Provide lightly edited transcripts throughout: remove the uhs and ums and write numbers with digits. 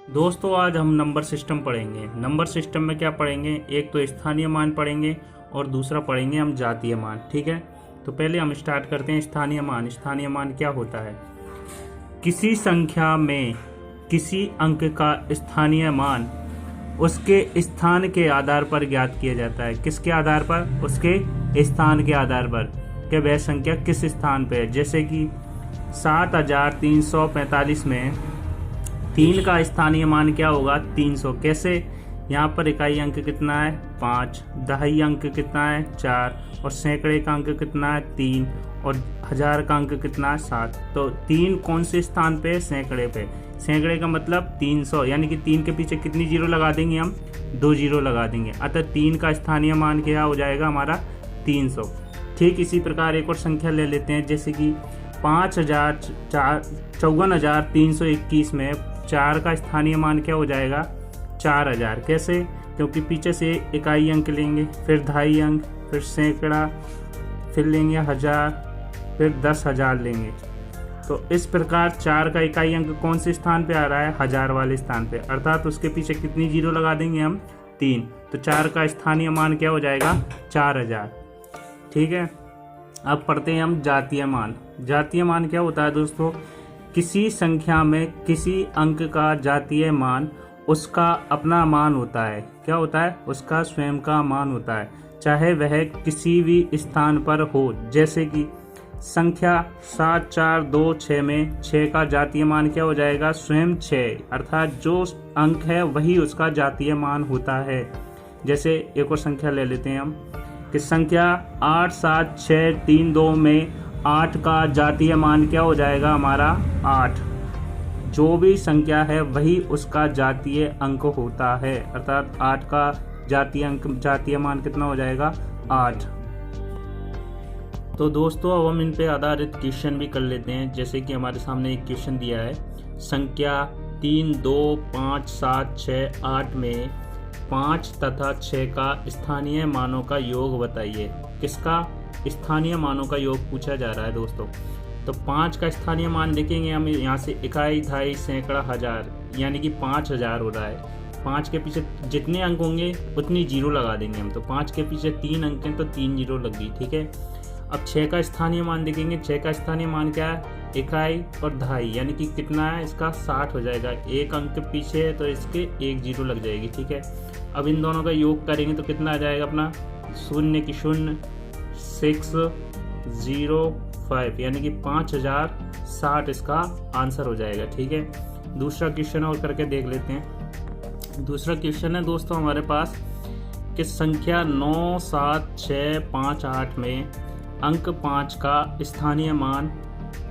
दोस्तों आज हम नंबर सिस्टम पढ़ेंगे। नंबर सिस्टम में क्या पढ़ेंगे, एक तो स्थानीय मान पढ़ेंगे और दूसरा पढ़ेंगे हम जातीय मान। ठीक है, तो पहले हम स्टार्ट करते हैं स्थानीय मान। स्थानीय मान क्या होता है? किसी संख्या में किसी अंक का स्थानीय मान उसके स्थान के आधार पर ज्ञात किया जाता है। किसके आधार पर? उसके स्थान के आधार पर कि वह संख्या किस स्थान पे है। जैसे कि 7345 में 3 का स्थानीय मान क्या होगा? 300। कैसे? यहाँ पर इकाई अंक कितना है? 5, दहाई अंक कितना है? 4, और सैकड़े का अंक कितना है? 3, और हजार का अंक कितना है? 7। तो 3 कौन से स्थान पे है? सैकड़े पे। सैकड़े का मतलब 300, यानी कि 3 के पीछे कितनी जीरो लगा देंगे हम? 2 जीरो लगा देंगे। अतः 3 का स्थानीय मान क्या हो जाएगा हमारा? 300। ठीक इसी प्रकार एक और संख्या ले लेते हैं, जैसे कि 54,321 में 4 का स्थानीय मान क्या हो जाएगा? 4000। कैसे? क्योंकि पीछे से इकाई अंक लेंगे, फिर दहाई अंक, फिर सैकड़ा, फिर लेंगे 1000, फिर 10,000 लेंगे। तो इस प्रकार 4 का इकाई अंक कौन से स्थान पे आ रहा है? 1000 वाले स्थान पे, अर्थात उसके पीछे कितनी जीरो लगा देंगे हम? 3। तो 4 का स्थानीय मान क्या हो जाएगा? 4000। ठीक है, अब पढ़ते हैं हम जातीय मान। जातीय मान क्या होता है दोस्तों? किसी संख्या में किसी अंक का जातीय मान उसका अपना मान होता है। क्या होता है? उसका स्वयं का मान होता है, चाहे वह किसी भी स्थान पर हो। जैसे कि संख्या 7426 में 6 का जातीय मान क्या हो जाएगा? स्वयं 6, अर्थात जो अंक है वही उसका जातीय मान होता है। जैसे एक और संख्या ले लेते हैं हम कि संख्या 87632 में 8 का जातीय मान क्या हो जाएगा हमारा? 8। जो भी संख्या है वही उसका जातीय अंक होता है, अर्थात 8 का जातीय मान कितना हो जाएगा? 8। तो दोस्तों अब हम इन पे आधारित क्वेश्चन भी कर लेते हैं। जैसे कि हमारे सामने एक क्वेश्चन दिया है, संख्या 3, 2, 5, 7, 6, 8 में 5 तथा 6 का स्थानीय मानों का योग बताइए। किसका स्थानीय मानों का योग पूछा जा रहा है दोस्तों। तो 5 का स्थानीय मान देखेंगे हम, यहाँ से इकाई, दहाई, सैकड़ा, हजार, यानी कि 5000 हो रहा है। 5 के पीछे जितने अंक होंगे उतनी जीरो लगा देंगे हम। तो 5 के पीछे 3 अंक हैं तो 3 जीरो लग गई। ठीक है, अब 6 का स्थानीय मान देखेंगे। 6 का स्थानीय मान क्या है? इकाई और दहाई, यानी कि कितना है इसका? 60 हो जाएगा। एक अंक पीछे है तो इसके 1 जीरो लग जाएगी। ठीक है, अब इन दोनों का योग करेंगे तो कितना आ जाएगा अपना? 0 की 0, 605, यानी कि 5060 इसका आंसर हो जाएगा। ठीक है, दूसरा क्वेश्चन और करके देख लेते हैं। दूसरा क्वेश्चन है दोस्तों हमारे पास कि संख्या 97658 में अंक 5 का स्थानीय मान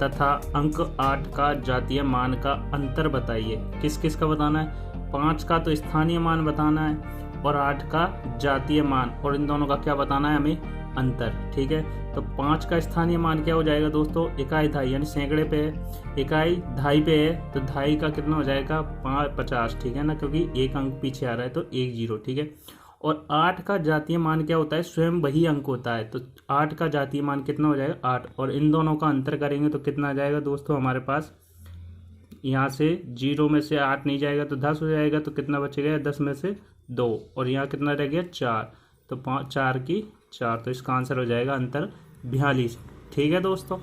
तथा अंक 8 का जातीय मान का अंतर बताइए। किस किस का बताना है? 5 का तो स्थानीय मान बताना है और 8 का जातीय मान, और इन दोनों का क्या बताना है हमें? अंतर। ठीक है, तो 5 का स्थानीय मान क्या हो जाएगा दोस्तों? इकाई, दहाई, यानी सैकड़े पे है, इकाई दहाई पे है तो दहाई का कितना हो जाएगा? 50। ठीक है ना, क्योंकि एक अंक पीछे आ रहा है तो 1 जीरो। ठीक है, और 8 का जातीय मान क्या होता है? स्वयं वही अंक होता है। तो 8 का जातीय मान कितना हो जाएगा? 8, और इन दोनों का अंतर करेंगे तो कितना आ जाएगा दोस्तों हमारे पास? यहाँ से 0 में से 8 नहीं जाएगा तो 10 हो जाएगा, तो कितना बचेगा? 10 में से 2, और यहाँ कितना रह गया? 4। तो 4 की 4, तो इसका आंसर हो जाएगा अंतर 42। ठीक है दोस्तों।